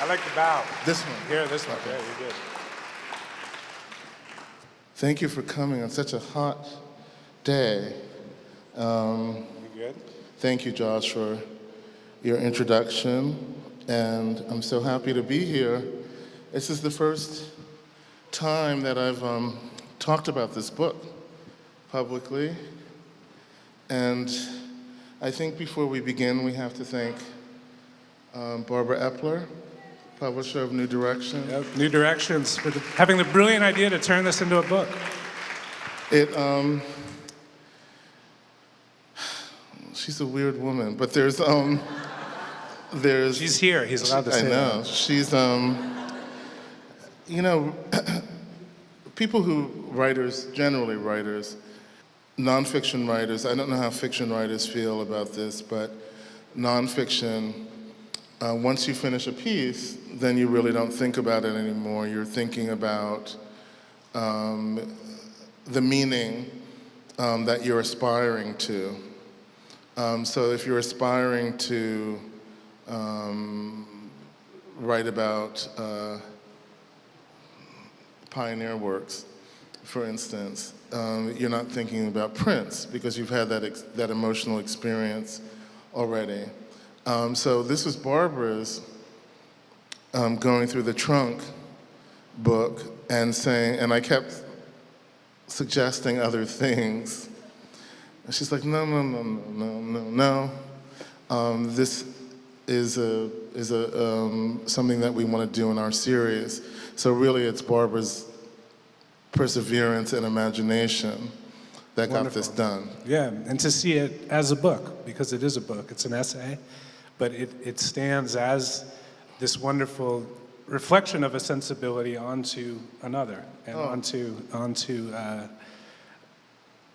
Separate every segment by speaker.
Speaker 1: I like the bow.
Speaker 2: This one.
Speaker 1: Here, this one.
Speaker 2: Okay.
Speaker 1: Yeah, you're good.
Speaker 2: Thank you for coming on such a hot day.
Speaker 1: You good?
Speaker 2: Thank you, Josh, for your introduction. And I'm so happy to be here. This is the first time that I've talked about this book publicly. And I think before we begin, we have to thank Barbara Epler, publisher of New Direction.
Speaker 1: Yep. New Directions, for having the brilliant idea to turn this into a book.
Speaker 2: She's a weird woman, but there's
Speaker 1: She's here. He's allowed to say
Speaker 2: I know.
Speaker 1: that.
Speaker 2: She's, you know, people who, generally writers, nonfiction writers, I don't know how fiction writers feel about this, but nonfiction, once you finish a piece, then you really don't think about it anymore. You're thinking about the meaning that you're aspiring to. So if you're aspiring to write about pioneer works, for instance, you're not thinking about Prince because you've had that emotional experience already. So this was Barbara's going through the trunk book and saying, and I kept suggesting other things. And she's like, no. This is something that we want to do in our series. So really it's Barbara's perseverance and imagination that got this done.
Speaker 1: Yeah, and to see it as a book, because it is a book, it's an essay, but it stands as this wonderful reflection of a sensibility onto another, and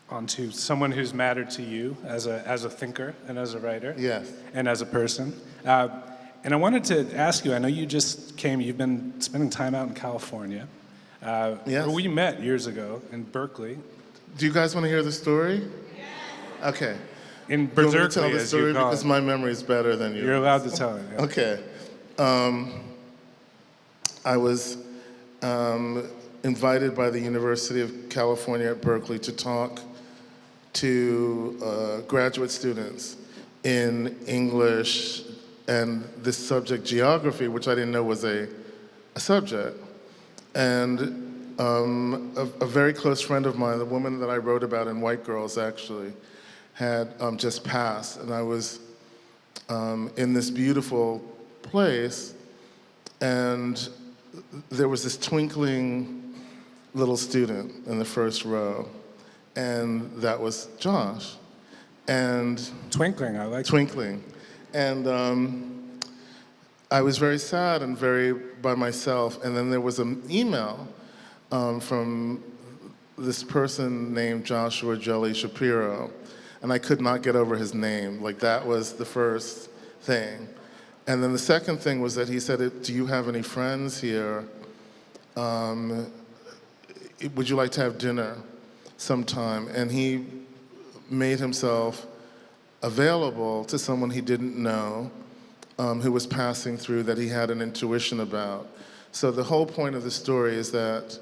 Speaker 1: onto someone who's mattered to you as a thinker and as a writer,
Speaker 2: Yes.
Speaker 1: and as a person. And I wanted to ask you, I know you just came, you've been spending time out in California.
Speaker 2: Yes.
Speaker 1: Where we met years ago in Berkeley.
Speaker 2: Do you guys want to hear the story? Yes. Okay.
Speaker 1: In
Speaker 2: You want me to
Speaker 1: Berkeley,
Speaker 2: tell the
Speaker 1: as
Speaker 2: story
Speaker 1: you call
Speaker 2: because
Speaker 1: it.
Speaker 2: my memory is better than yours.
Speaker 1: You're allowed to tell it. Yeah.
Speaker 2: Okay. I was invited by the University of California at Berkeley to talk to graduate students in English and this subject, geography, which I didn't know was a subject. And a very close friend of mine, the woman that I wrote about in White Girls, actually, had just passed. And I was in this beautiful place, and there was this twinkling little student in the first row, and that was Josh. And
Speaker 1: Twinkling, I like
Speaker 2: Twinkling. And I was very sad and very by myself. And then there was an email from this person named Joshua Jelly-Schapiro. And I could not get over his name. Like, that was the first thing. And then the second thing was that he said, do you have any friends here? Would you like to have dinner sometime? And he made himself available to someone he didn't know, who was passing through, that he had an intuition about. So the whole point of the story is that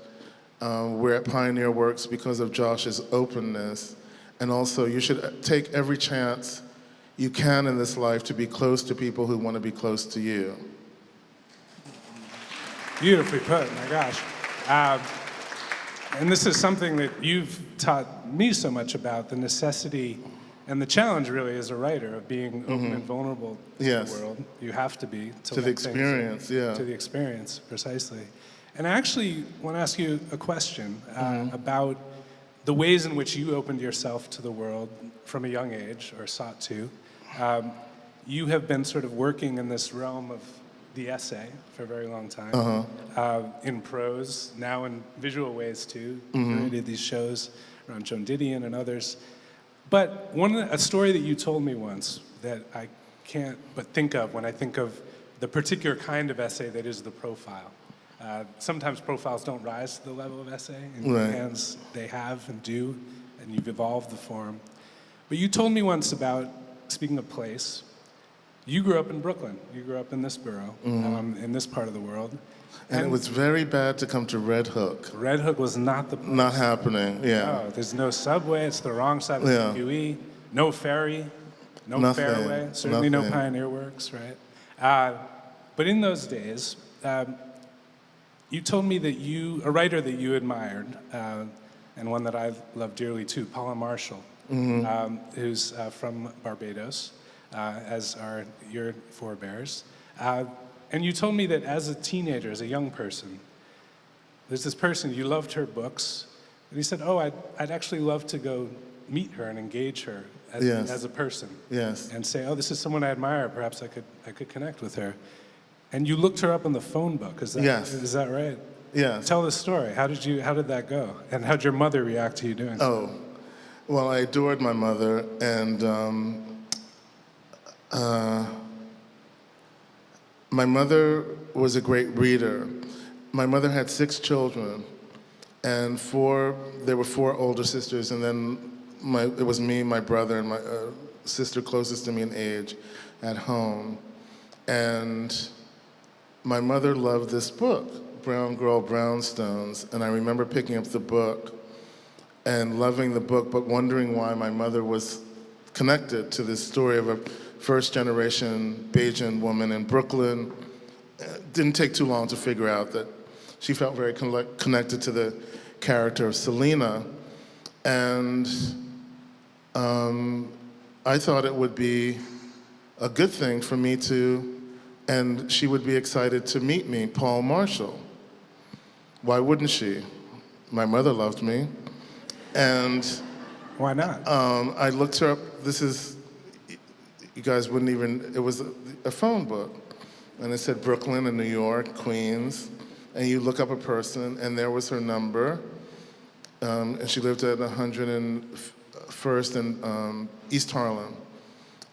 Speaker 2: we're at Pioneer Works because of Josh's openness, and also you should take every chance you can in this life to be close to people who want to be close to you.
Speaker 1: Beautifully put, my gosh. And this is something that you've taught me so much about, the necessity and the challenge, really, as a writer, of being open and vulnerable to
Speaker 2: Yes.
Speaker 1: the world. You have to be.
Speaker 2: To the experience, yeah.
Speaker 1: To the experience, precisely. And I actually want to ask you a question about the ways in which you opened yourself to the world from a young age, or sought to. You have been sort of working in this realm of the essay for a very long time, in prose, now in visual ways too. You did these shows around Joan Didion and others. But a story that you told me once that I can't but think of when I think of the particular kind of essay that is the profile. Sometimes profiles don't rise to the level of essay. In your hands, they have and do, and you've evolved the form. But you told me once about, speaking of place, you grew up in Brooklyn. You grew up in this borough, in this part of the world.
Speaker 2: And it was very bad to come to Red Hook.
Speaker 1: Red Hook was not the place.
Speaker 2: Not happening, yeah.
Speaker 1: No, there's no subway. It's the wrong side of the QE. No ferry. No
Speaker 2: Nothing,
Speaker 1: fairway. Certainly no
Speaker 2: nothing.
Speaker 1: Pioneer Works, right? But in those days, you told me that a writer that you admired, and one that I love dearly too, Paula Marshall, who's from Barbados, as are your forebears. And you told me that as a teenager, as a young person, there's this person, you loved her books, and you said, oh, I'd actually love to go meet her and engage her as a person.
Speaker 2: Yes.
Speaker 1: And say, oh, this is someone I admire, perhaps I could connect with her. And you looked her up in the phone book, is that right?
Speaker 2: Yes.
Speaker 1: Tell the story. How did that go? And how'd your mother react to you doing that?
Speaker 2: Oh, well, I adored my mother, and my mother was a great reader. My mother had 6 children, and there were 4 older sisters, and then it was me, my brother, and my sister closest to me in age at home. And my mother loved this book, Brown Girl, Brownstones, and I remember picking up the book and loving the book, but wondering why my mother was connected to this story of a first-generation Bajan woman in Brooklyn. It didn't take too long to figure out that she felt very connected to the character of Selena. And I thought it would be a good thing for me and she would be excited to meet me, Paul Marshall. Why wouldn't she? My mother loved me. And
Speaker 1: why not?
Speaker 2: I looked her up. You guys wouldn't even, it was a phone book. And it said Brooklyn and New York, Queens. And you look up a person, and there was her number. And she lived at 101st and East Harlem,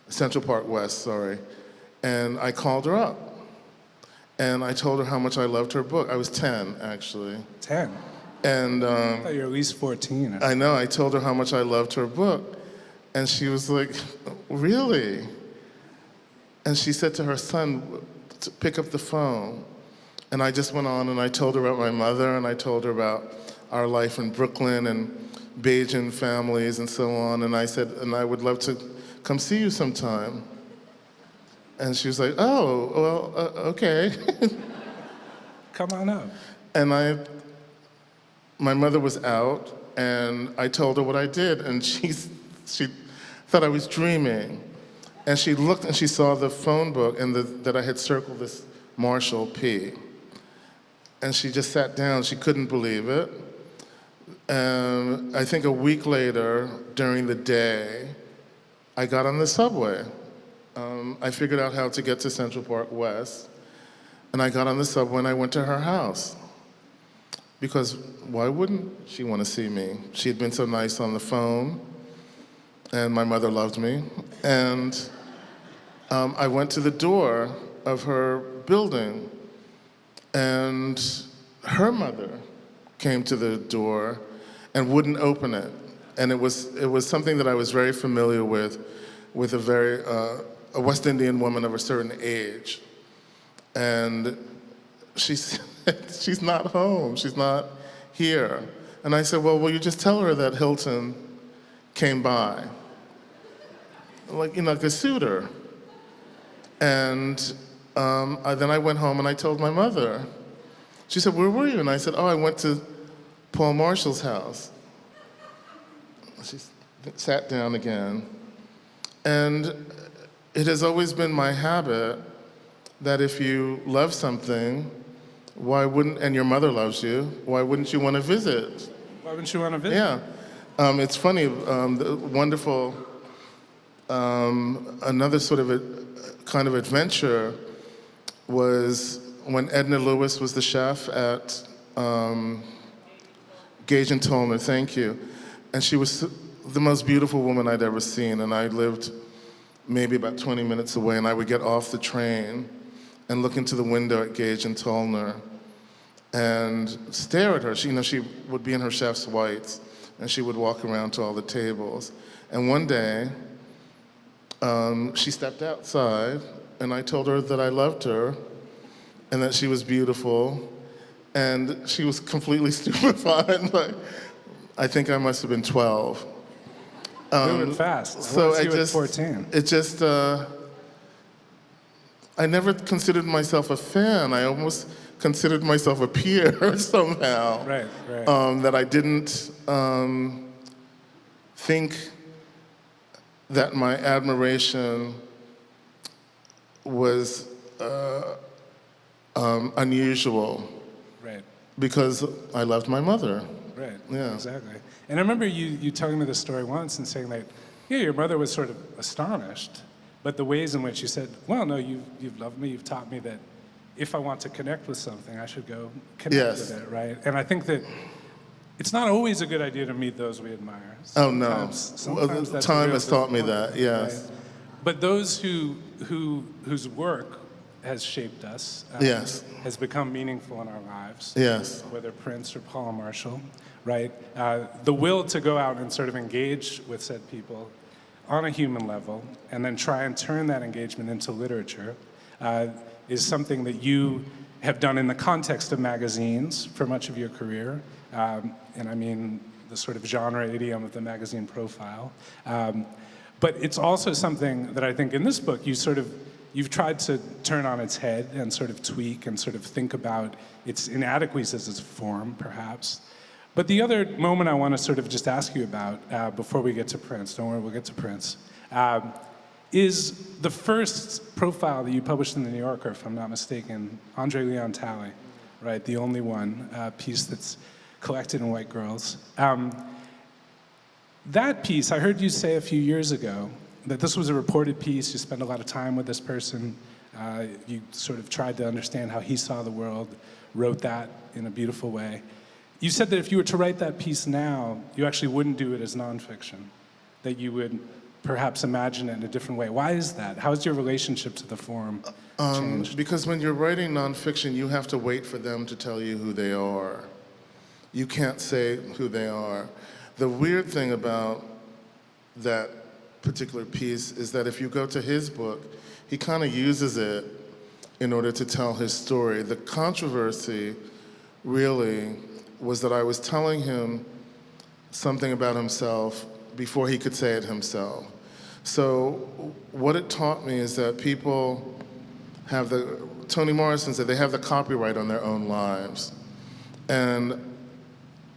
Speaker 2: Central Park West, sorry. And I called her up. And I told her how much I loved her book. I was 10, actually.
Speaker 1: 10?
Speaker 2: And
Speaker 1: I thought you were at least 14.
Speaker 2: I know, I told her how much I loved her book. And she was like, really? And she said to her son to pick up the phone. And I just went on and I told her about my mother, and I told her about our life in Brooklyn and Bajan families and so on. And I said, and I would love to come see you sometime. And she was like, oh, well, okay.
Speaker 1: Come on up.
Speaker 2: And my mother was out, and I told her what I did, and she thought I was dreaming. And she looked and she saw the phone book and that I had circled this Marshall P. And she just sat down. She couldn't believe it. And I think a week later, during the day, I got on the subway. I figured out how to get to Central Park West, and I got on the subway and I went to her house. Because why wouldn't she want to see me? She had been so nice on the phone, and my mother loved me. And I went to the door of her building, and her mother came to the door and wouldn't open it. And it was something that I was very familiar with a West Indian woman of a certain age. And she said, she's not home, she's not here. And I said, well, will you just tell her that Hilton came by? Like a suitor. And then I went home and I told my mother. She said, where were you? And I said, oh, I went to Paul Marshall's house. She sat down again. And it has always been my habit that if you love something, and your mother loves you, why wouldn't you want to visit?
Speaker 1: Why wouldn't you want to visit?
Speaker 2: Yeah. It's funny, the wonderful, another sort of kind of adventure was when Edna Lewis was the chef at Gage and Tollner, thank you. And she was the most beautiful woman I'd ever seen, and I lived maybe about 20 minutes away, and I would get off the train and look into the window at Gage and Tollner and stare at her. She would be in her chef's whites, and she would walk around to all the tables. And one day, she stepped outside, and I told her that I loved her and that she was beautiful, and she was completely stupefied. Like, I think I must have been 12.
Speaker 1: Moving fast.
Speaker 2: So
Speaker 1: I
Speaker 2: I
Speaker 1: you at
Speaker 2: just,
Speaker 1: 14.
Speaker 2: it just, I never considered myself a fan. I almost considered myself a peer somehow.
Speaker 1: Right, right.
Speaker 2: That I didn't think that my admiration was unusual.
Speaker 1: Right.
Speaker 2: Because I loved my mother.
Speaker 1: Right.
Speaker 2: Yeah.
Speaker 1: Exactly. And I remember you telling me this story once and saying that, yeah, your mother was sort of astonished, but the ways in which you said, well, no, you've loved me, you've taught me that if I want to connect with something, I should go connect with it, right? And I think that it's not always a good idea to meet those we admire.
Speaker 2: Oh, no.
Speaker 1: Sometimes that's
Speaker 2: time
Speaker 1: a real
Speaker 2: has taught me
Speaker 1: disappointment,
Speaker 2: that, yes.
Speaker 1: right? But those whose work has shaped us,
Speaker 2: Yes.
Speaker 1: has become meaningful in our lives,
Speaker 2: Yes.
Speaker 1: whether Prince or Paula Marshall, right? The will to go out and sort of engage with said people on a human level and then try and turn that engagement into literature is something that you have done in the context of magazines for much of your career. And I mean the sort of genre idiom of the magazine profile. But it's also something that I think in this book you've tried to turn on its head and sort of tweak and sort of think about its inadequacies as a form, perhaps. But the other moment I want to sort of just ask you about before we get to Prince, don't worry, we'll get to Prince, is the first profile that you published in the New Yorker, if I'm not mistaken, Andre Leon Talley, right? The only one piece that's collected in White Girls. That piece, I heard you say a few years ago that this was a reported piece, you spent a lot of time with this person, you sort of tried to understand how he saw the world, wrote that in a beautiful way. You said that if you were to write that piece now, you actually wouldn't do it as nonfiction, that you would perhaps imagine it in a different way. Why is that? How has your relationship to the form changed?
Speaker 2: Because when you're writing nonfiction, you have to wait for them to tell you who they are. You can't say who they are. The weird thing about that particular piece is that if you go to his book, he kind of uses it in order to tell his story. The controversy really was that I was telling him something about himself before he could say it himself. So what it taught me is that people have Toni Morrison said they have the copyright on their own lives. And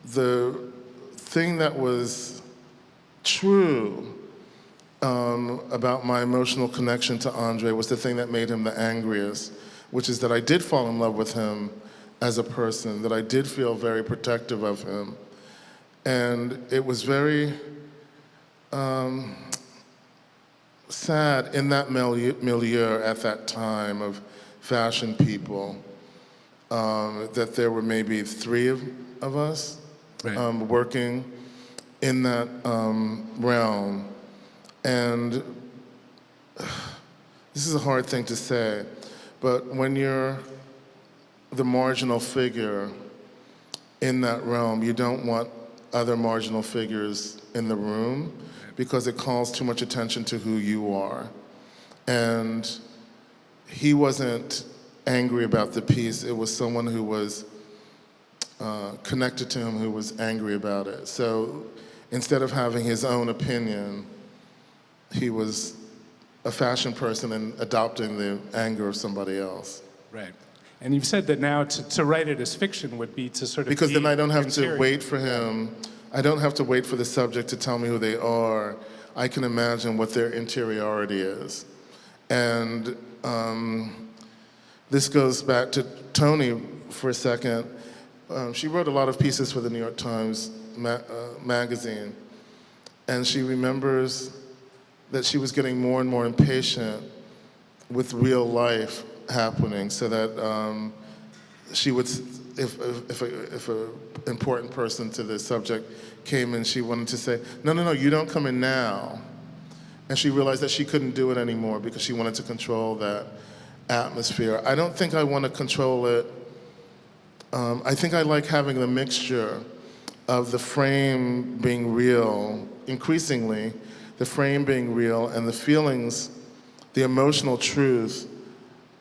Speaker 2: the thing that was true about my emotional connection to Andre was the thing that made him the angriest, which is that I did fall in love with him as a person, that I did feel very protective of him. And it was very sad in that milieu at that time of fashion people, that there were maybe 3 of us working in that realm. And this is a hard thing to say, but when you're the marginal figure in that realm, you don't want other marginal figures in the room because it calls too much attention to who you are. And he wasn't angry about the piece. It was someone who was connected to him who was angry about it. So instead of having his own opinion, he was a fashion person and adopting the anger of somebody else.
Speaker 1: Right. And you've said that now to write it as fiction would be to sort of
Speaker 2: because then I don't have
Speaker 1: interior.
Speaker 2: to wait for him. I don't have to wait for the subject to tell me who they are. I can imagine what their interiority is. And this goes back to Toni for a second. She wrote a lot of pieces for the New York Times magazine. And she remembers that she was getting more and more impatient with real life happening, so that she would, if an important person to the subject came in, she wanted to say, no, you don't come in now. And she realized that she couldn't do it anymore because she wanted to control that atmosphere. I don't think I want to control it. I think I like having the mixture of the frame being real, increasingly, the frame being real, and the feelings, the emotional truth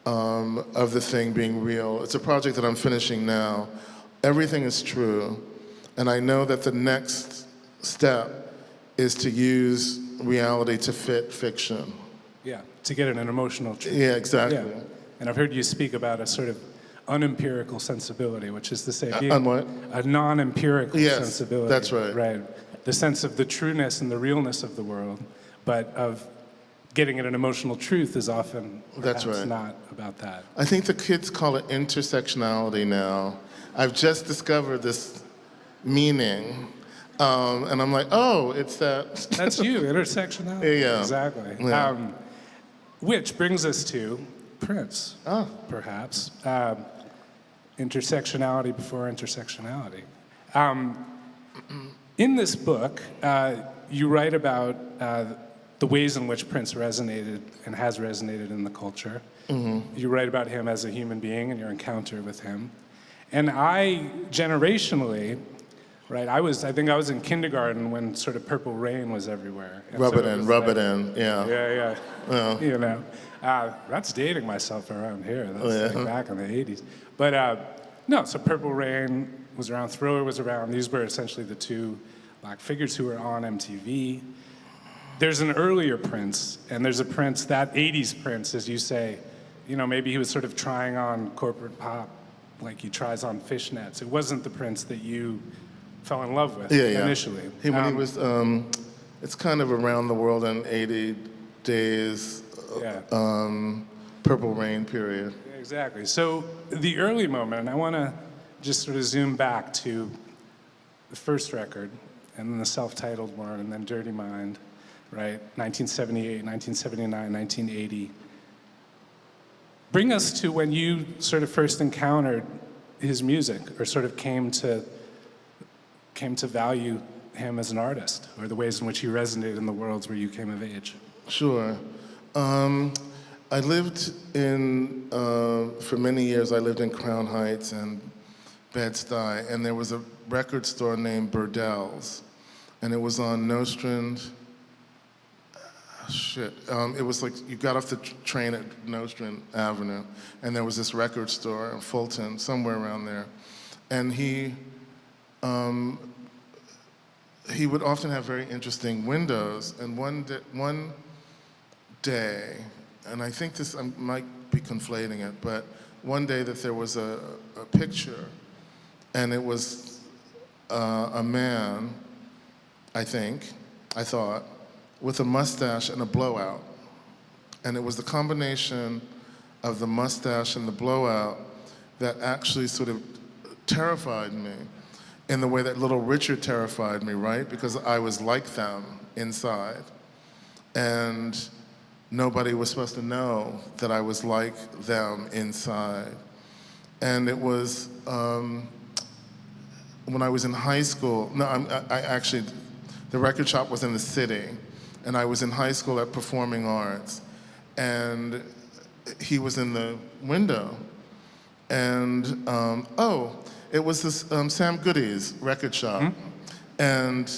Speaker 2: of the thing being real. It's a project that I'm finishing now. Everything is true, and I know that the next step is to use reality to fit fiction.
Speaker 1: Yeah, to get an emotional truth.
Speaker 2: Yeah, exactly.
Speaker 1: Yeah. And I've heard you speak about a sort of unempirical sensibility, which is to say being
Speaker 2: On what?
Speaker 1: a non-empirical
Speaker 2: Yes,
Speaker 1: sensibility.
Speaker 2: that's right.
Speaker 1: Right. The sense of the trueness and the realness of the world, but of getting at an emotional truth is often
Speaker 2: That's
Speaker 1: perhaps
Speaker 2: right.
Speaker 1: not about that.
Speaker 2: I think the kids call it intersectionality now. I've just discovered this meaning, and I'm like, oh, it's that.
Speaker 1: That's you, intersectionality.
Speaker 2: Yeah.
Speaker 1: Exactly.
Speaker 2: Yeah.
Speaker 1: Which brings us to Prince,
Speaker 2: Oh.
Speaker 1: perhaps. Intersectionality before intersectionality. In this book, you write about the ways in which Prince resonated and has resonated in the culture. Mm-hmm. You write about him as a human being and your encounter with him. And I, generationally, right, I think I was in kindergarten when sort of Purple Rain was everywhere. And
Speaker 2: Rub
Speaker 1: so
Speaker 2: it in,
Speaker 1: was
Speaker 2: rub
Speaker 1: like-
Speaker 2: it in, yeah.
Speaker 1: Yeah.
Speaker 2: Yeah.
Speaker 1: You know, that's dating myself around here. That's like back in the 80s. But no, so Purple Rain was around, Thriller was around. These were essentially the two black figures who were on MTV. There's an earlier Prince, and there's a Prince, that 80s Prince, as you say, you know, maybe he was sort of trying on corporate pop like he tries on fishnets. It wasn't the Prince that you fell in love with initially.
Speaker 2: When he was, it's kind of around the world in 80 days, Purple Rain period.
Speaker 1: Exactly. So the early moment, and I want to just sort of zoom back to the first record, and then the self-titled one, and then Dirty Mind, right? 1978, 1979, 1980. Bring us to when you sort of first encountered his music, or sort of came to value him as an artist, or the ways in which he resonated in the worlds where you came of age.
Speaker 2: Sure. I lived in, for many years, I lived in Crown Heights and Bed-Stuy, and there was a record store named Burdell's, and it was on Nostrand, it was like you got off the train at Nostrand Avenue, and there was this record store in Fulton, somewhere around there, and he would often have very interesting windows, and one day, and I think this, I might be conflating it, but one day that there was a picture, and it was a man, I thought, with a mustache and a blowout. And it was the combination of the mustache and the blowout that actually sort of terrified me in the way that Little Richard terrified me, right? Because I was like them inside. And nobody was supposed to know that I was like them inside. And it was when I was in high school, I actually, the record shop was in the city, and I was in high school at Performing Arts, and he was in the window, and it was this Sam Goody's record shop, and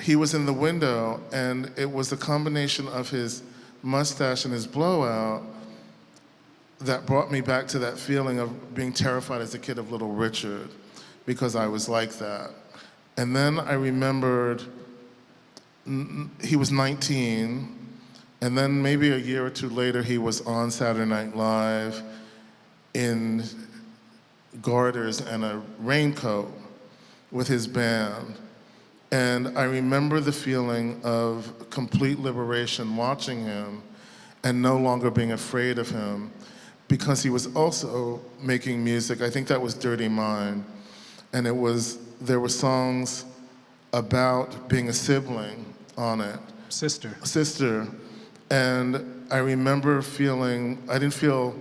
Speaker 2: he was in the window, and it was the combination of his mustache and his blowout that brought me back to that feeling of being terrified as a kid of Little Richard, because I was like that. And then I remembered he was 19, and then maybe a year or two later he was on Saturday Night Live in garters and a raincoat with his band. And I remember the feeling of complete liberation watching him and no longer being afraid of him, because he was also making music. I think that was Dirty Mind. And there were songs about being a sibling on it. Sister. And I remember feeling, I didn't feel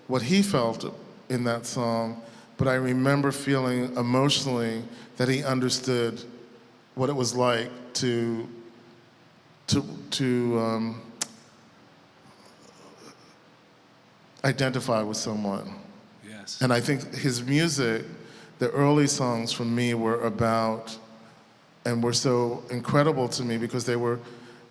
Speaker 2: what he felt in that song, but I remember feeling emotionally that he understood what it was like to identify with someone.
Speaker 1: Yes.
Speaker 2: And I think his music, the early songs for me were about, and were so incredible to me because they were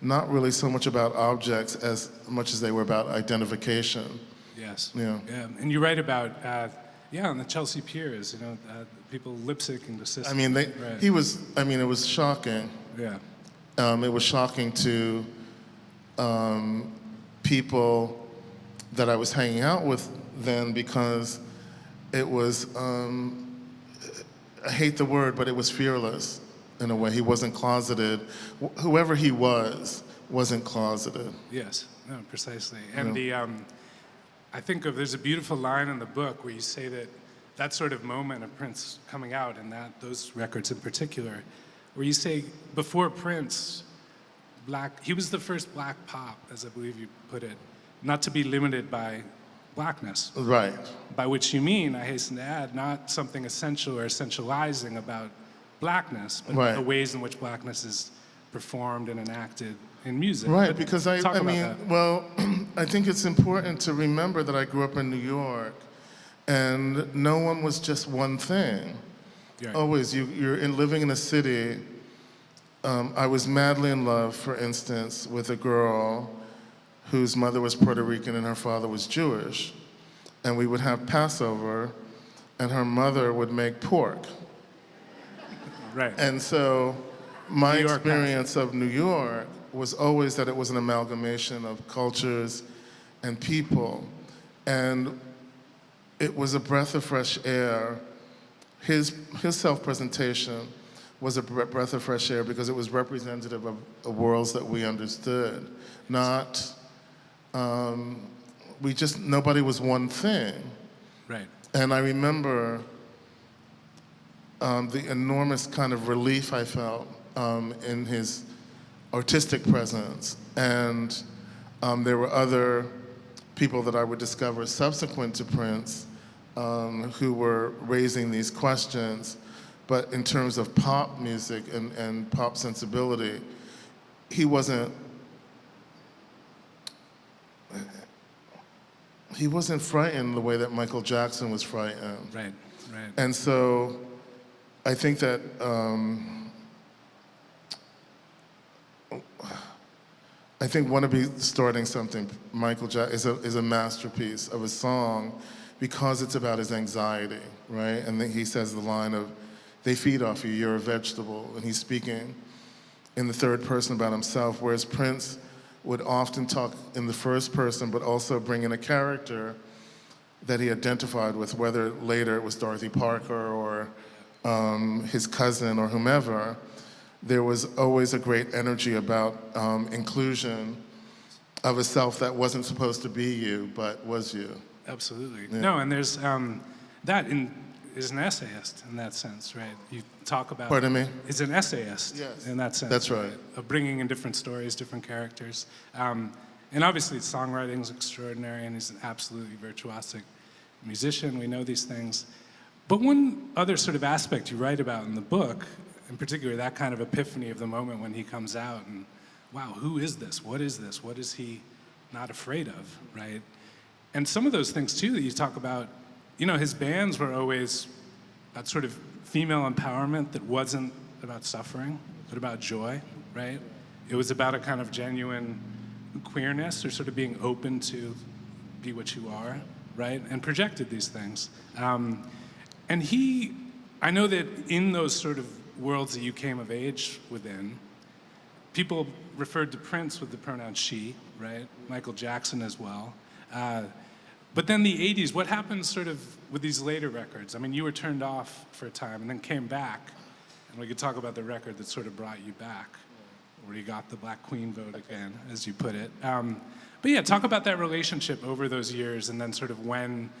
Speaker 2: not really so much about objects as much as they were about identification.
Speaker 1: Yes.
Speaker 2: Yeah.
Speaker 1: Yeah. And you write about, on the Chelsea piers, people lip syncing the system.
Speaker 2: I mean,
Speaker 1: right.
Speaker 2: it was shocking.
Speaker 1: Yeah.
Speaker 2: It was shocking to people that I was hanging out with then, because it was, I hate the word, but it was fearless in a way. He wasn't closeted. Whoever he wasn't closeted.
Speaker 1: Yes, no, precisely. And I think there's a beautiful line in the book where you say that sort of moment of Prince coming out, and those records in particular, where you say before Prince, he was the first black pop, as I believe you put it, not to be limited by blackness.
Speaker 2: Right.
Speaker 1: By which you mean, I hasten to add, not something essential or essentializing about blackness, but
Speaker 2: right.
Speaker 1: the ways in which blackness is performed and enacted in music.
Speaker 2: Right,
Speaker 1: but
Speaker 2: because I think it's important to remember that I grew up in New York, and no one was just one thing.
Speaker 1: Right.
Speaker 2: Always, you're living in a city. I was madly in love, for instance, with a girl whose mother was Puerto Rican and her father was Jewish. And we would have Passover, and her mother would make pork.
Speaker 1: Right.
Speaker 2: And so my experience of New York was always that it was an amalgamation of cultures and people. And it was a breath of fresh air. His self-presentation was a breath of fresh air because it was representative of worlds that we understood. Not, nobody was one thing.
Speaker 1: Right.
Speaker 2: And I remember the enormous kind of relief I felt in his artistic presence. And there were other people that I would discover subsequent to Prince who were raising these questions. But in terms of pop music and pop sensibility, he wasn't frightened the way that Michael Jackson was frightened.
Speaker 1: Right, right.
Speaker 2: And so I think that Wanna Be Starting Something, Michael Jackson, is a masterpiece of a song because it's about his anxiety, right? And then he says the line of, "They feed off you, you're a vegetable." And he's speaking in the third person about himself, whereas Prince would often talk in the first person, but also bring in a character that he identified with, whether later it was Dorothy Parker or his cousin or whomever. There was always a great energy about inclusion of a self that wasn't supposed to be you, but was you.
Speaker 1: Absolutely.
Speaker 2: Yeah.
Speaker 1: No, and there's is an essayist in that sense, right? You talk about.
Speaker 2: Pardon me?
Speaker 1: Is an essayist
Speaker 2: Yes.
Speaker 1: in that sense.
Speaker 2: That's right.
Speaker 1: Of bringing in different stories, different characters. And obviously songwriting is extraordinary, and he's an absolutely virtuosic musician. We know these things. But one other sort of aspect you write about in the book, in particular that kind of epiphany of the moment when he comes out and, wow, who is this? What is this? What is he not afraid of, right? And some of those things too that you talk about, his bands were always that sort of female empowerment that wasn't about suffering, but about joy, right? It was about a kind of genuine queerness, or sort of being open to be what you are, right? And projected these things. And I know that in those sort of worlds that you came of age within, people referred to Prince with the pronoun she, right? Michael Jackson as well. But then the 80s, what happened sort of with these later records? I mean, you were turned off for a time and then came back, and we could talk about the record that sort of brought you back, where you got the Black Queen vote again, as you put it. But yeah, talk about that relationship over those years, and then sort of when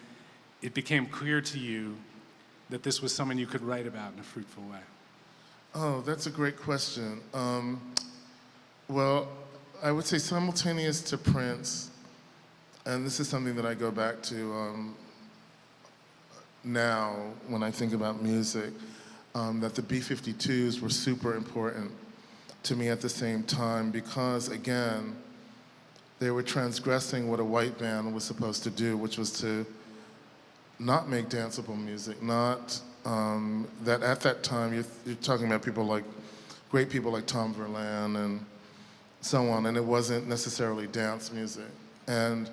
Speaker 1: it became clear to you that this was someone you could write about in a fruitful way.
Speaker 2: Oh, that's a great question. Well, I would say simultaneous to Prince, and this is something that I go back to now when I think about music, that the B-52s were super important to me at the same time because, again, they were transgressing what a white band was supposed to do, which was to not make danceable music, not that at that time, you're talking about great people like Tom Verlaine so on, and it wasn't necessarily dance music. And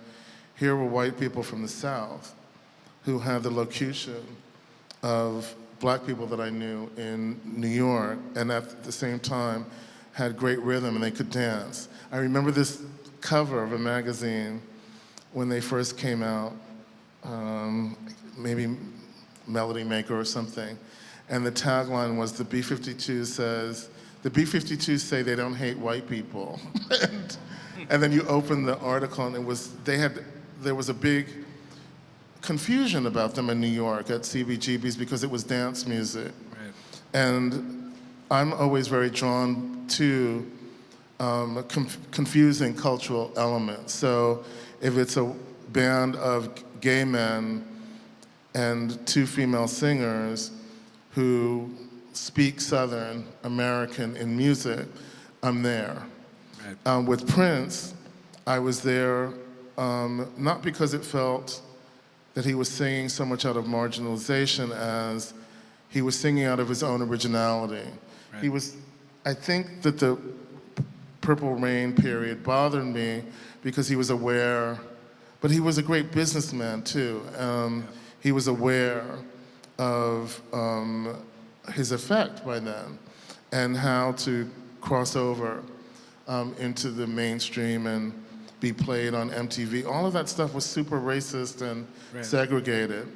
Speaker 2: here were white people from the South who had the locution of black people that I knew in New York, and at the same time had great rhythm and they could dance. I remember this cover of a magazine when they first came out, maybe Melody Maker or something, and the tagline was the B-52s say they don't hate white people. and then you open the article and there was a big confusion about them in New York at CBGB's because it was dance music.
Speaker 1: Right.
Speaker 2: And I'm always very drawn to confusing cultural elements. So if it's a band of gay men and two female singers who speak Southern American in music, I'm there. Right. With Prince, I was there not because it felt that he was singing so much out of marginalization as he was singing out of his own originality. Right. I think that the Purple Rain period bothered me because he was aware, but he was a great businessman too. He was aware of his effect by then and how to cross over into the mainstream and be played on MTV. All of that stuff was super racist and segregated.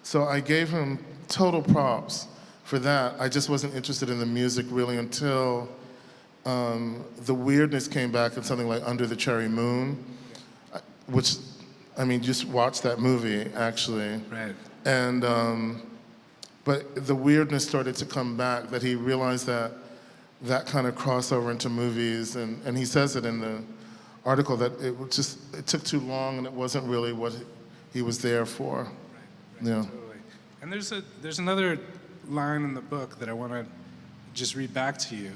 Speaker 2: So I gave him total props for that. I just wasn't interested in the music really until the weirdness came back in something like Under the Cherry Moon, which, I mean, just watch that movie, actually. Right. And, but the weirdness started to come back, that he realized that kind of crossover into movies, and he says it in the article that it took too long and it wasn't really what he was there for. Right,
Speaker 1: yeah. Totally. And there's another line in the book that I want to just read back to you,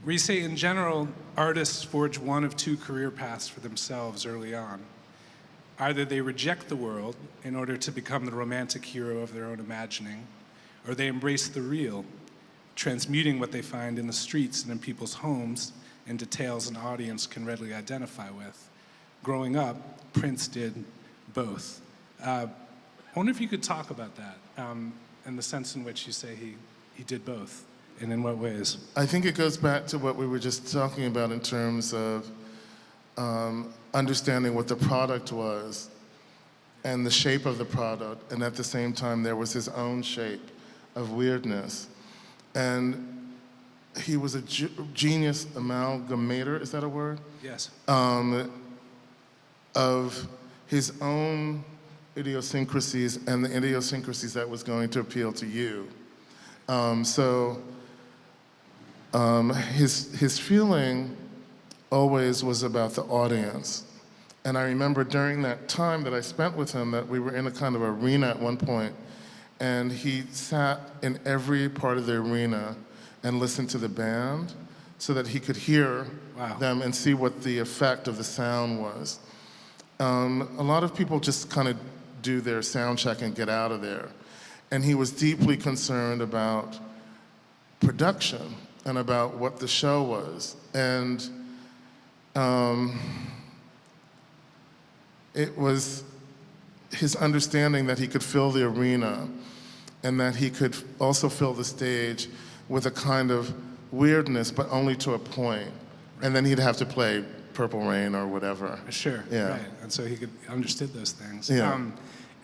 Speaker 1: where you say, in general, artists forge one of two career paths for themselves early on. Either they reject the world in order to become the romantic hero of their own imagining, or they embrace the real, transmuting what they find in the streets and in people's homes and details an audience can readily identify with. Growing up, Prince did both. I wonder if you could talk about that and the sense in which you say he did both, and in what ways?
Speaker 2: I think it goes back to what we were just talking about in terms of understanding what the product was and the shape of the product, and at the same time there was his own shape of weirdness. And he was a genius amalgamator, is that a word?
Speaker 1: Yes.
Speaker 2: Of his own idiosyncrasies and the idiosyncrasies that was going to appeal to you. His feeling always was about the audience. And I remember during that time that I spent with him that we were in a kind of arena at one point, and he sat in every part of the arena and listened to the band so that he could hear them and see what the effect of the sound was. A lot of people just kind of do their sound check and get out of there. And he was deeply concerned about production and about what the show was. And it was his understanding that he could fill the arena and that he could also fill the stage with a kind of weirdness, but only to a point. And then he'd have to play Purple Rain or whatever.
Speaker 1: Sure,
Speaker 2: yeah.
Speaker 1: Right. And so he understood those things.
Speaker 2: Yeah.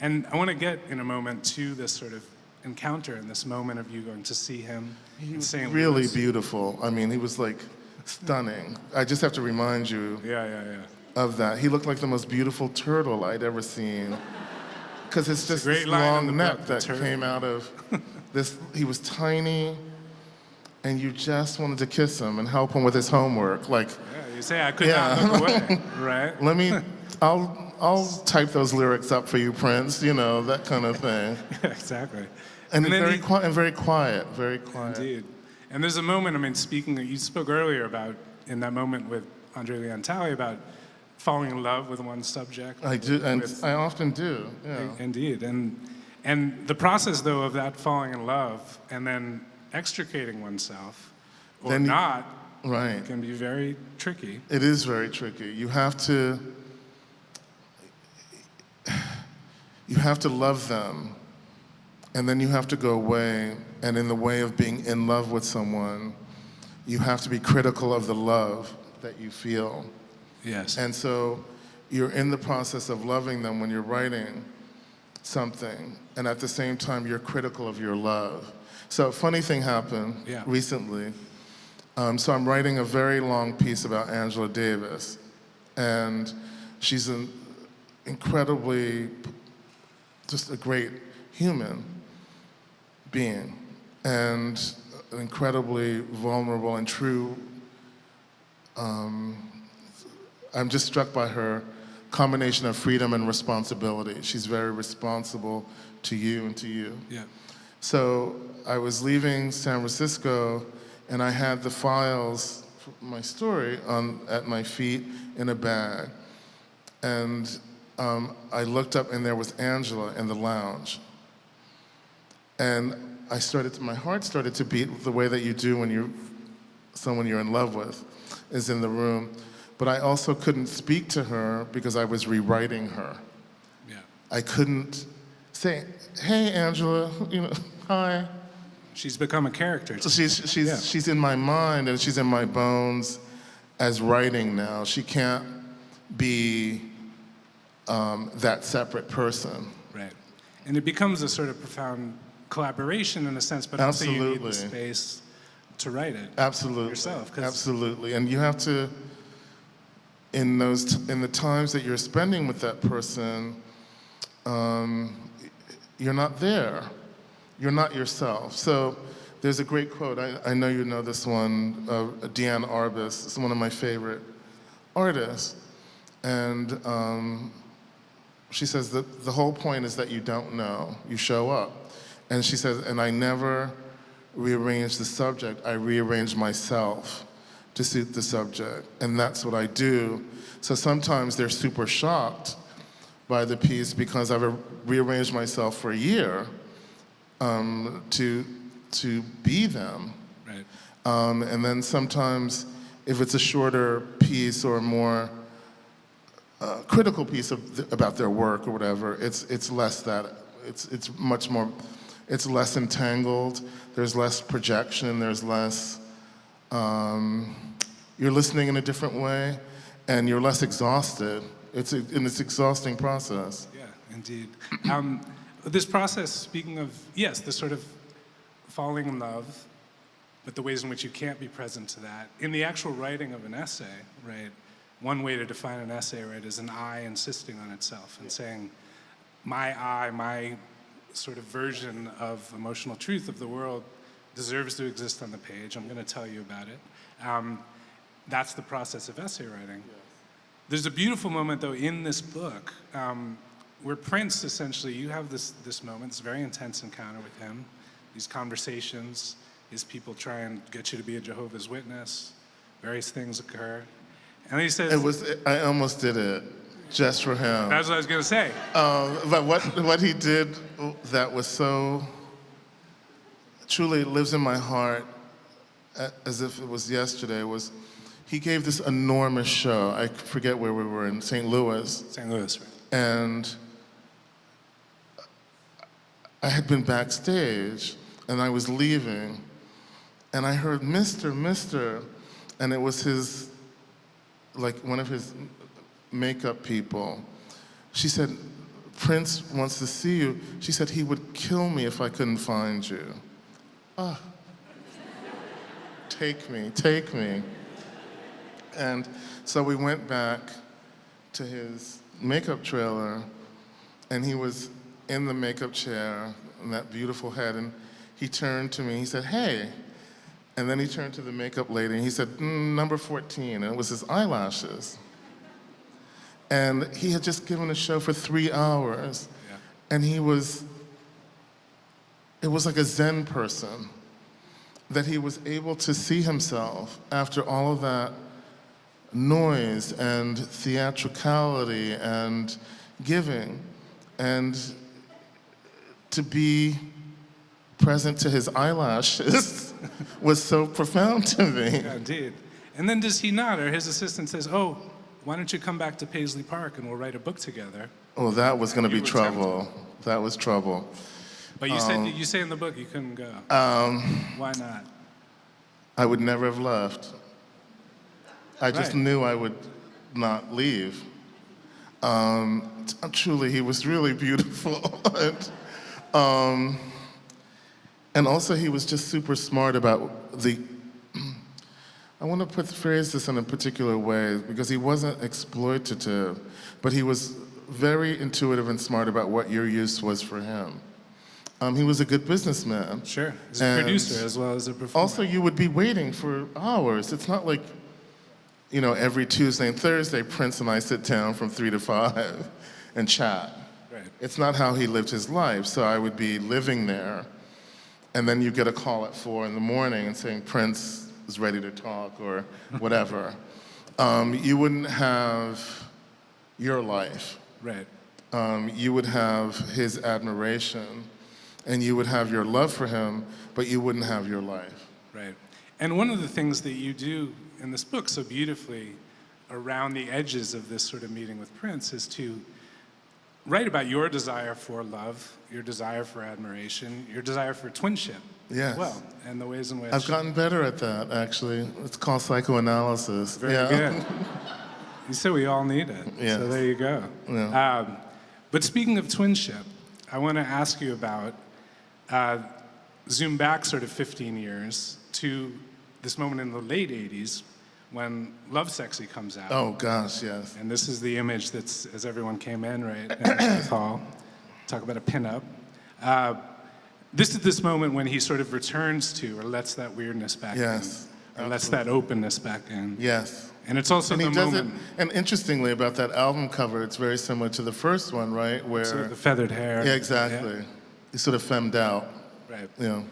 Speaker 1: And I want to get in a moment to this sort of encounter and this moment of you going to see him in St. Louis.
Speaker 2: Really beautiful. I mean, he was like stunning. I just have to remind you of that. He looked like the most beautiful turtle I'd ever seen. Because it's just this long neck that came out of this. He was tiny, and you just wanted to kiss him and help him with his homework. Like,
Speaker 1: you say I could not look away, right?
Speaker 2: I'll type those lyrics up for you, Prince. You know, that kind of thing.
Speaker 1: Exactly.
Speaker 2: And very quiet.
Speaker 1: Indeed. And there's a moment. I mean, you spoke earlier about in that moment with Andre Leon Talley about falling in love with one subject.
Speaker 2: I do, and I often do. Yeah.
Speaker 1: Indeed, and the process though of that falling in love and then extricating oneself, or not,
Speaker 2: Right.
Speaker 1: It can be very tricky.
Speaker 2: It is very tricky. You have to love them, and then you have to go away, and in the way of being in love with someone, you have to be critical of the love that you feel.
Speaker 1: Yes.
Speaker 2: And so you're in the process of loving them when you're writing something, and at the same time, you're critical of your love. So a funny thing happened recently. So I'm writing a very long piece about Angela Davis, and she's an incredibly, just a great human being, and an incredibly vulnerable and true. I'm just struck by her combination of freedom and responsibility. She's very responsible to you and to you.
Speaker 1: Yeah.
Speaker 2: So I was leaving San Francisco, and I had the files for my story at my feet in a bag. And I looked up, and there was Angela in the lounge. And my heart started to beat the way that you do when someone you're in love with is in the room. But I also couldn't speak to her because I was rewriting her.
Speaker 1: Yeah.
Speaker 2: I couldn't say, "Hey, Angela, hi."
Speaker 1: She's become a character.
Speaker 2: So she's in my mind, and she's in my bones as writing now. She can't be that separate person.
Speaker 1: Right. And it becomes a sort of profound collaboration in a sense, but also you need the space to write it.
Speaker 2: Absolutely.
Speaker 1: Yourself.
Speaker 2: Absolutely. And you have to, in the times that you're spending with that person, you're not there. You're not yourself. So there's a great quote. I know you know this one, Deanne Arbus. It's one of my favorite artists. And she says that the whole point is that you don't know. You show up. And she says, and I never rearrange the subject. I rearrange myself to suit the subject. And that's what I do. So sometimes they're super shocked by the piece because I've rearranged myself for a year to be them.
Speaker 1: Right.
Speaker 2: And then sometimes, if it's a shorter piece or a more critical piece about their work or whatever, it's less that. It's much more. It's less entangled. There's less projection. There's less. You're listening in a different way, and you're less exhausted. It's an exhausting process.
Speaker 1: Yeah, indeed. This process, speaking of, yes, the sort of falling in love, but the ways in which you can't be present to that. In the actual writing of an essay, right, one way to define an essay, right, is an I insisting on itself and saying, my I, my sort of version of emotional truth of the world deserves to exist on the page. I'm going to tell you about it. That's the process of essay writing. Yes. There's a beautiful moment, though, in this book where Prince, essentially, you have this moment, this very intense encounter with him, these conversations, his people try and get you to be a Jehovah's Witness, various things occur. And he says...
Speaker 2: I almost did it just for him.
Speaker 1: That's what I was going to say.
Speaker 2: But what he did that was so... truly lives in my heart as if it was yesterday was he gave this enormous show. I forget where we were, in St. Louis.
Speaker 1: St. Louis, right.
Speaker 2: And I had been backstage, and I was leaving, and I heard, Mr., and it was his, like one of his makeup people. She said, Prince wants to see you. She said, he would kill me if I couldn't find you. Ah, take me. And so we went back to his makeup trailer, and he was in the makeup chair, in that beautiful head, and he turned to me, he said, hey. And then he turned to the makeup lady, and he said, number 14, and it was his eyelashes. And he had just given a show for 3 hours, and it was like a Zen person, that he was able to see himself after all of that noise and theatricality and giving, and to be present to his eyelashes was so profound to me.
Speaker 1: Yeah, indeed. And then does he not, or his assistant says, oh, why don't you come back to Paisley Park and we'll write a book together?
Speaker 2: Oh, that was going to be
Speaker 1: were
Speaker 2: trouble. That was trouble.
Speaker 1: But you say in the book you couldn't go. Why not?
Speaker 2: I would never have left. I just
Speaker 1: Right.
Speaker 2: knew I would not leave. Truly, he was really beautiful. And also, he was just super smart about the. I want to phrase this in a particular way because he wasn't exploitative, but he was very intuitive and smart about what your use was for him. He was a good businessman.
Speaker 1: Sure. He's a
Speaker 2: And
Speaker 1: producer as well as a performer.
Speaker 2: Also, you would be waiting for hours. It's not like, you know, every Tuesday and Thursday, Prince and I sit down from 3 to 5 and chat.
Speaker 1: Right.
Speaker 2: It's not how he lived his life. So I would be living there, and then you get a call at 4 in the morning and saying Prince is ready to talk or whatever. You wouldn't have your life.
Speaker 1: Right.
Speaker 2: You would have his admiration, and you would have your love for him, but you wouldn't have your life.
Speaker 1: Right. And one of the things that you do in this book so beautifully around the edges of this sort of meeting with Prince is to write about your desire for love, your desire for admiration, your desire for twinship
Speaker 2: Yes.
Speaker 1: as well, and the ways in which...
Speaker 2: I've gotten better at that, actually. It's called psychoanalysis.
Speaker 1: Very good. You said we all need it,
Speaker 2: Yes.
Speaker 1: so there you go.
Speaker 2: Yeah.
Speaker 1: But speaking of twinship, I want to ask you about, zoom back sort of 15 years to this moment in the late 80s when Love Sexy comes out.
Speaker 2: Oh, gosh, yes.
Speaker 1: And this is the image that's, as everyone came in, right, in the hall. Talk about a pinup. This is this moment when he sort of returns to, or lets that weirdness back
Speaker 2: Yes,
Speaker 1: in, or lets that openness back in.
Speaker 2: Yes.
Speaker 1: And it's also
Speaker 2: And
Speaker 1: the
Speaker 2: he does
Speaker 1: moment...
Speaker 2: it, and interestingly about that album cover, it's very similar to the first one, right? Where,
Speaker 1: Sort of the feathered hair.
Speaker 2: yeah, exactly.
Speaker 1: Yeah.
Speaker 2: He's sort of femmed out,
Speaker 1: Right.
Speaker 2: you know.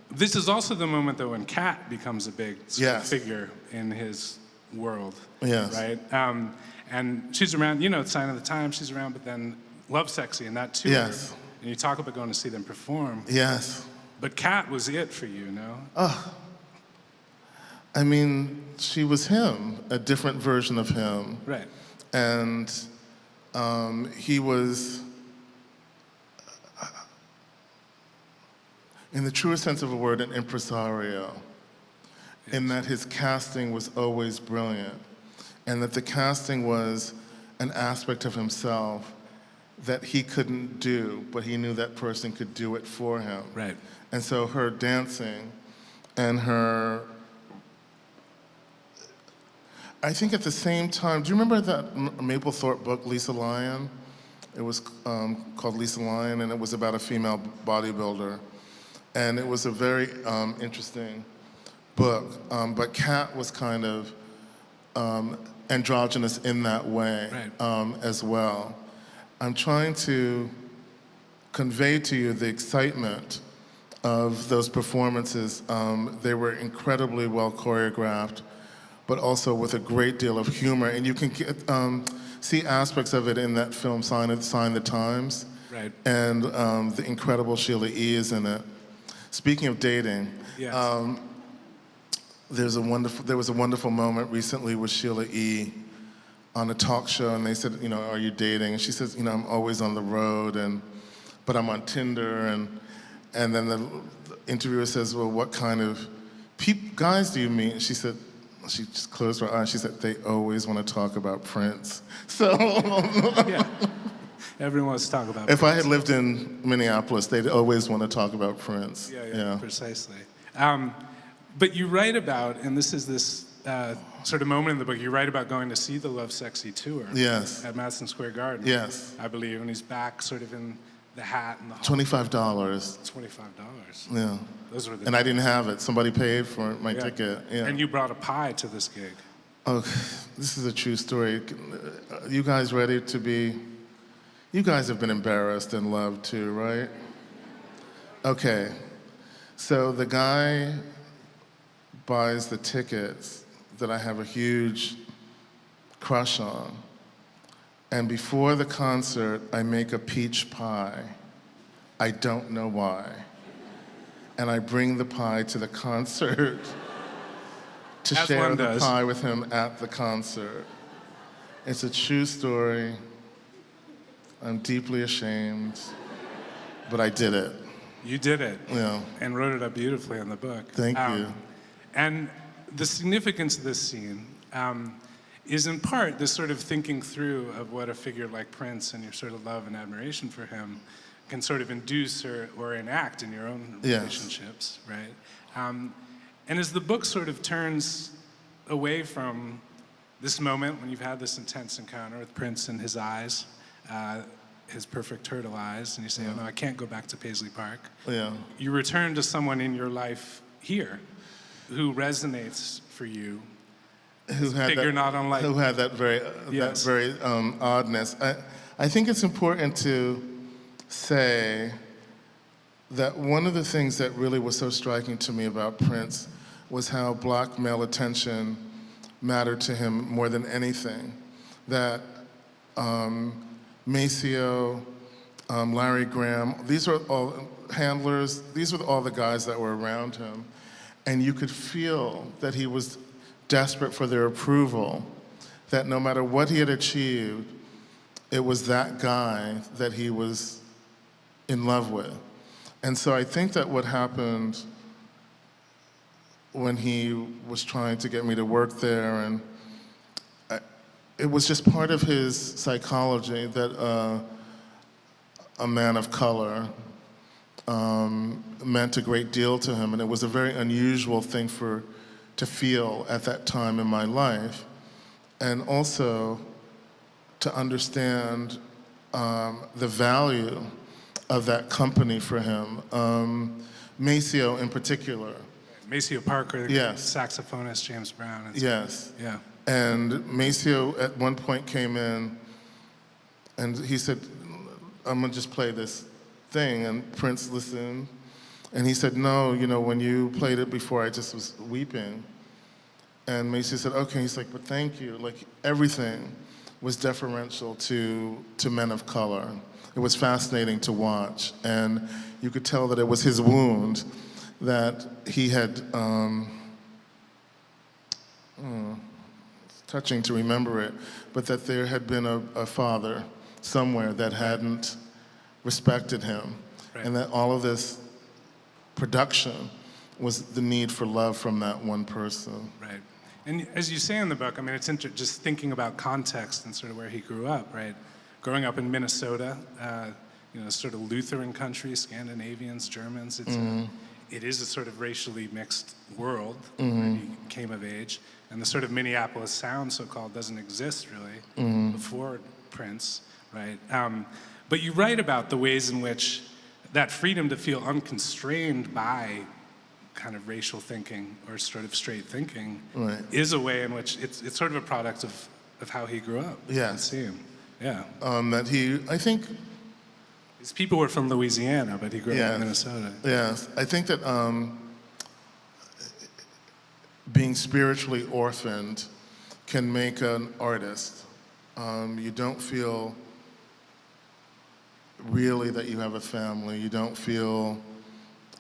Speaker 1: This is also the moment, though, when Kat becomes a big sort of
Speaker 2: Yes.
Speaker 1: figure in his world.
Speaker 2: Yes.
Speaker 1: Right? And she's around, you know, Sign of the Times, she's around, but then Love Sexy and that tour.
Speaker 2: Yes.
Speaker 1: And you talk about going to see them perform.
Speaker 2: Yes.
Speaker 1: But Kat was it for you, no?
Speaker 2: I mean, she was him, a different version of him.
Speaker 1: Right.
Speaker 2: And he was, in the truest sense of a word, an impresario, in that his casting was always brilliant, and that the casting was an aspect of himself that he couldn't do, but he knew that person could do it for him.
Speaker 1: Right.
Speaker 2: And so her dancing and her, I think at the same time, do you remember that Mapplethorpe book, Lisa Lyon? It was called Lisa Lyon, and it was about a female bodybuilder. And it was a very interesting book, but Kat was kind of androgynous in that way as well. I'm trying to convey to you the excitement of those performances. They were incredibly well choreographed, but also with a great deal of humor. And you can see aspects of it in that film, Sign the Times.
Speaker 1: Right.
Speaker 2: And the incredible Sheila E. is in it. Speaking of dating,
Speaker 1: Yes.
Speaker 2: there was a wonderful moment recently with Sheila E. on a talk show, and they said, you know, are you dating? And she says, you know, I'm always on the road, but I'm on Tinder, and then the interviewer says, well, what kind of guys do you meet? And she said, she just closed her eyes. She said, they always want to talk about Prince. So,
Speaker 1: Yeah. Everyone wants to talk about
Speaker 2: if
Speaker 1: Prince.
Speaker 2: I had lived in Minneapolis, they'd always want to talk about Prince.
Speaker 1: Yeah, precisely. But you write about, and this is this sort of moment in the book, you write about going to see the Love Sexy tour.
Speaker 2: Yes.
Speaker 1: At Madison Square Garden.
Speaker 2: Yes.
Speaker 1: I believe, and he's back sort of in the hat and the
Speaker 2: $25.
Speaker 1: $25.
Speaker 2: Yeah.
Speaker 1: Those were the
Speaker 2: And I didn't have it. Somebody paid for my ticket. Yeah.
Speaker 1: And you brought a pie to this gig.
Speaker 2: Oh, this is a true story. You guys ready to be? You guys have been embarrassed and loved too, right? Okay. So the guy buys the tickets that I have a huge crush on. And before the concert, I make a peach pie. I don't know why. And I bring the pie to the concert to
Speaker 1: As
Speaker 2: share
Speaker 1: one
Speaker 2: the
Speaker 1: does.
Speaker 2: pie with him at the concert. It's a true story. I'm deeply ashamed, but I did it.
Speaker 1: You did it.
Speaker 2: Yeah.
Speaker 1: And wrote it up beautifully in the book.
Speaker 2: Thank you.
Speaker 1: And the significance of this scene is in part this sort of thinking through of what a figure like Prince and your sort of love and admiration for him can sort of induce or enact in your own
Speaker 2: Yes.
Speaker 1: relationships, right? And as the book sort of turns away from this moment when you've had this intense encounter with Prince and his eyes, his perfect turtle eyes, and you say, oh no, I can't go back to Paisley Park.
Speaker 2: Yeah.
Speaker 1: You return to someone in your life here who resonates for you.
Speaker 2: Who had
Speaker 1: figure not unlike.
Speaker 2: Who had that very
Speaker 1: Yes.
Speaker 2: oddness. I think it's important to say that one of the things that really was so striking to me about Prince was how black male attention mattered to him more than anything. That Maceo, Larry Graham, these were all handlers, these were all the guys that were around him. And you could feel that he was desperate for their approval, that no matter what he had achieved, it was that guy that he was in love with. And so I think that what happened when he was trying to get me to work there, and it was just part of his psychology that a man of color meant a great deal to him, and it was a very unusual thing to feel at that time in my life, and also to understand the value of that company for him. Maceo in particular.
Speaker 1: Maceo Parker,
Speaker 2: Yes.
Speaker 1: saxophonist James Brown. And
Speaker 2: Yes.
Speaker 1: Yeah.
Speaker 2: And Maceo at one point came in and he said, I'm gonna just play this thing. And Prince listened. And he said, no, you know, when you played it before, I just was weeping. And Maceo said, okay. He's like, but thank you. Like, everything was deferential to men of color. It was fascinating to watch. And you could tell that it was his wound that he had, it's touching to remember it, but that there had been a father somewhere that hadn't respected him.
Speaker 1: Right.
Speaker 2: And that all of this production was the need for love from that one person.
Speaker 1: Right. And as you say in the book, I mean, it's just thinking about context and sort of where he grew up, right? Growing up in Minnesota, you know, sort of Lutheran country, Scandinavians, Germans, it is a sort of racially mixed world when he came of age. And the sort of Minneapolis sound, so-called, doesn't exist really before Prince, right? But you write about the ways in which that freedom to feel unconstrained by kind of racial thinking or sort of straight thinking is a way in which it's sort of a product of how he grew up.
Speaker 2: Yes.
Speaker 1: See him. Yeah.
Speaker 2: That he, I think,
Speaker 1: His people were from Louisiana, but he grew up in Minnesota.
Speaker 2: yes, I think that being spiritually orphaned can make an artist. You don't feel really that you have a family. You don't feel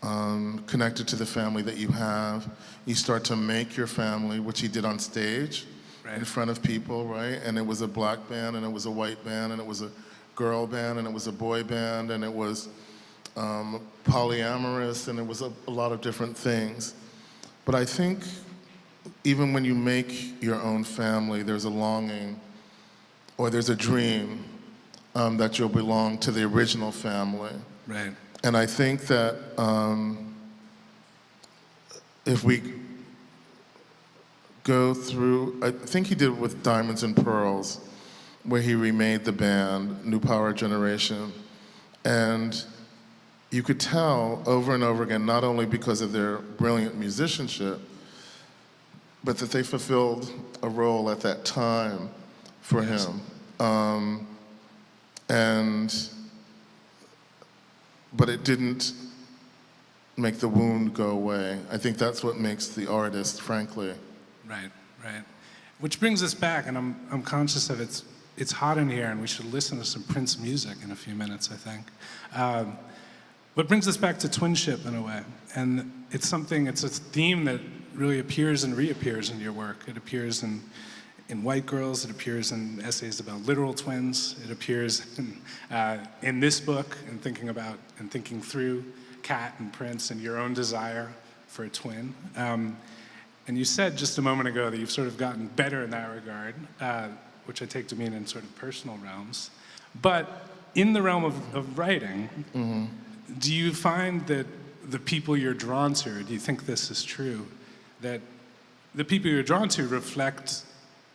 Speaker 2: connected to the family that you have. You start to make your family, which he did on stage in front of people, right? And it was a black band, and it was a white band, and it was a girl band, and it was a boy band, and it was polyamorous, and it was a lot of different things. But I think even when you make your own family, there's a longing or there's a dream that you'll belong to the original family.
Speaker 1: Right.
Speaker 2: And I think that if we go through, I think he did it with Diamonds and Pearls, where he remade the band, New Power Generation. And you could tell over and over again, not only because of their brilliant musicianship, but that they fulfilled a role at that time for him. But it didn't make the wound go away. I think that's what makes the artist, frankly.
Speaker 1: Right, right. Which brings us back, and I'm conscious of it's hot in here, and we should listen to some Prince music in a few minutes, I think. But brings us back to twinship in a way, and it's a theme that really appears and reappears in your work. It appears in White Girls, it appears in essays about literal twins, it appears in this book, and thinking through Kat and Prince and your own desire for a twin. And you said just a moment ago that you've sort of gotten better in that regard, which I take to mean in sort of personal realms. But in the realm of writing, do you find that the people you're drawn to, or do you think this is true, that the people you're drawn to reflect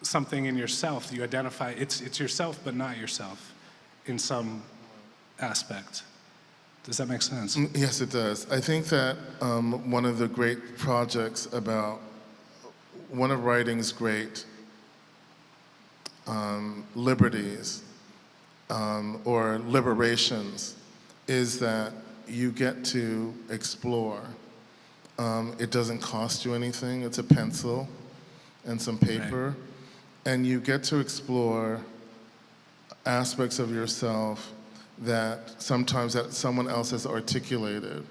Speaker 1: something in yourself? You identify, it's yourself but not yourself in some aspect. Does that make sense?
Speaker 2: Yes, it does. I think that one of the great projects about one of writing's great liberties or liberations is that you get to explore. It doesn't cost you anything. It's a pencil and some paper.
Speaker 1: Right.
Speaker 2: And you get to explore aspects of yourself that sometimes that someone else has articulated.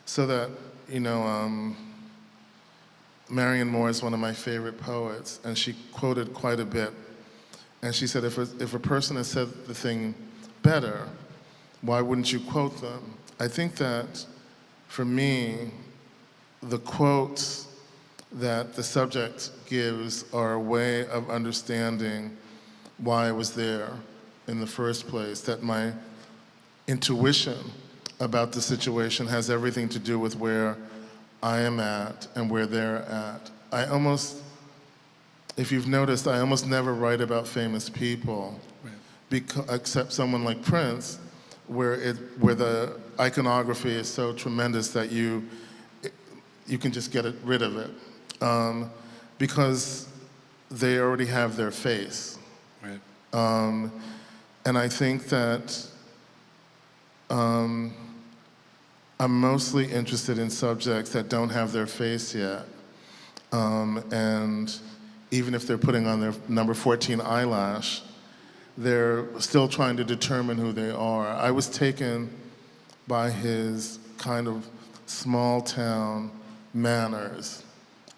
Speaker 2: So that, Marianne Moore is one of my favorite poets, and she quoted quite a bit. And she said, if a person has said the thing better, why wouldn't you quote them? I think that, for me, the quotes that the subject gives are a way of understanding why I was there in the first place, that my intuition about the situation has everything to do with where I am at and where they're at. If you've noticed, I almost never write about famous people, except someone like Prince, where the iconography is so tremendous that you can just get rid of it, because they already have their face.
Speaker 1: Right.
Speaker 2: And I think that I'm mostly interested in subjects that don't have their face yet. And even if they're putting on their number 14 eyelash, they're still trying to determine who they are. I was taken by his kind of small town manners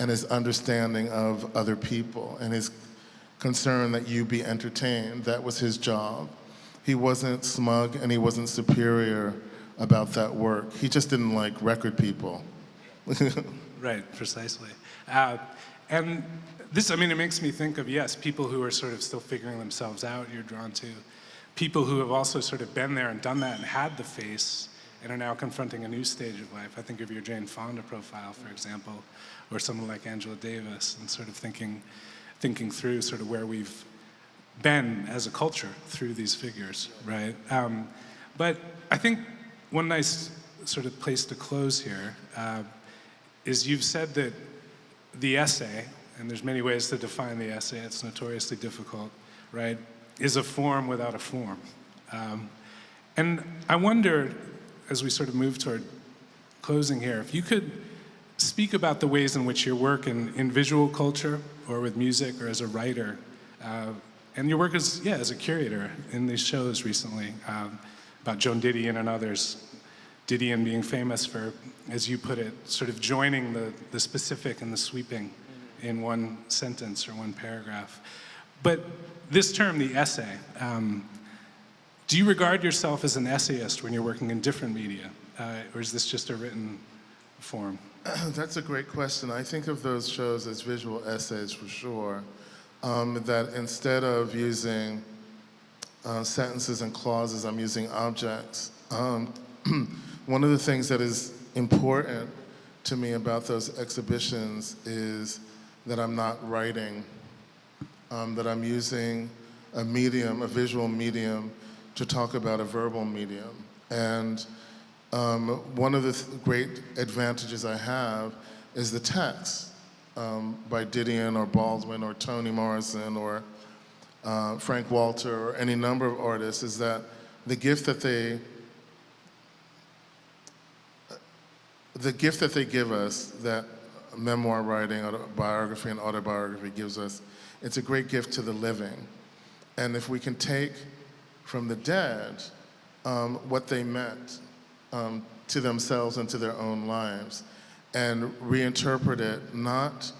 Speaker 2: and his understanding of other people and his concern that you be entertained. That was his job. He wasn't smug and he wasn't superior about that work. He just didn't like record people.
Speaker 1: Right, precisely. And this, it makes me think of, yes, people who are sort of still figuring themselves out, you're drawn to. People who have also sort of been there and done that and had the face and are now confronting a new stage of life. I think of your Jane Fonda profile, for example, or someone like Angela Davis, and sort of thinking through sort of where we've been as a culture through these figures, right? But I think one nice sort of place to close here is you've said that the essay, and there's many ways to define the essay, it's notoriously difficult, right, is a form without a form. And I wonder, as we sort of move toward closing here, if you could speak about the ways in which your work in visual culture or with music or as a writer, and your work as a curator in these shows recently, about Joan Didion and others, Didion being famous for, as you put it, sort of joining the specific and the sweeping in one sentence or one paragraph. But this term, the essay, do you regard yourself as an essayist when you're working in different media? Or is this just a written form?
Speaker 2: That's a great question. I think of those shows as visual essays for sure. That instead of using sentences and clauses, I'm using objects. One of the things that is important to me about those exhibitions is that I'm not writing, that I'm using a medium, a visual medium, to talk about a verbal medium. And one of the great advantages I have is the text by Didion or Baldwin or Toni Morrison or Frank Walter or any number of artists, is that the gift that they give us, that memoir writing, biography and autobiography gives us, it's a great gift to the living. And if we can take from the dead what they meant to themselves and to their own lives, and reinterpret it, not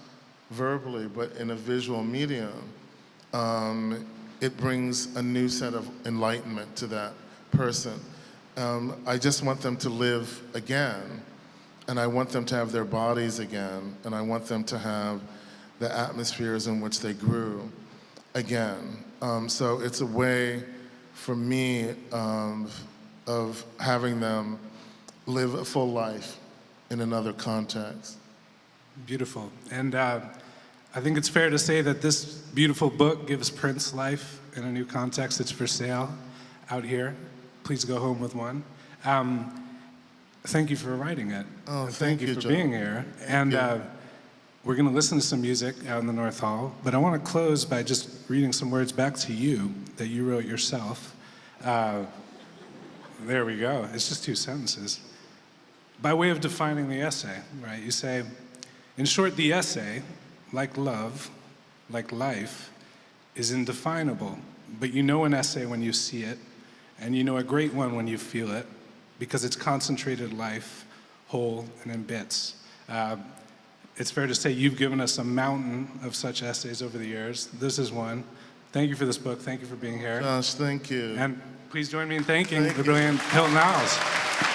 Speaker 2: verbally, but in a visual medium, it brings a new set of enlightenment to that person. I just want them to live again, and I want them to have their bodies again, and I want them to have the atmospheres in which they grew again. So it's a way for me of having them live a full life in another context.
Speaker 1: Beautiful. And I think it's fair to say that this beautiful book gives Prince life in a new context. It's for sale out here. Please go home with one. Thank you for writing it.
Speaker 2: Oh,
Speaker 1: thank you for
Speaker 2: Joe.
Speaker 1: being here. And we're going to listen to some music out in the North Hall, but I want to close by just reading some words back to you that you wrote yourself. There we go. It's just 2 sentences. By way of defining the essay, right? You say, in short, the essay, like love, like life, is indefinable, but you know an essay when you see it, and you know a great one when you feel it, because it's concentrated life, whole and in bits. It's fair to say you've given us a mountain of such essays over the years. This is one. Thank you for this book. Thank you for being here.
Speaker 2: Josh, thank you.
Speaker 1: And please join me in thanking the brilliant Hilton Als.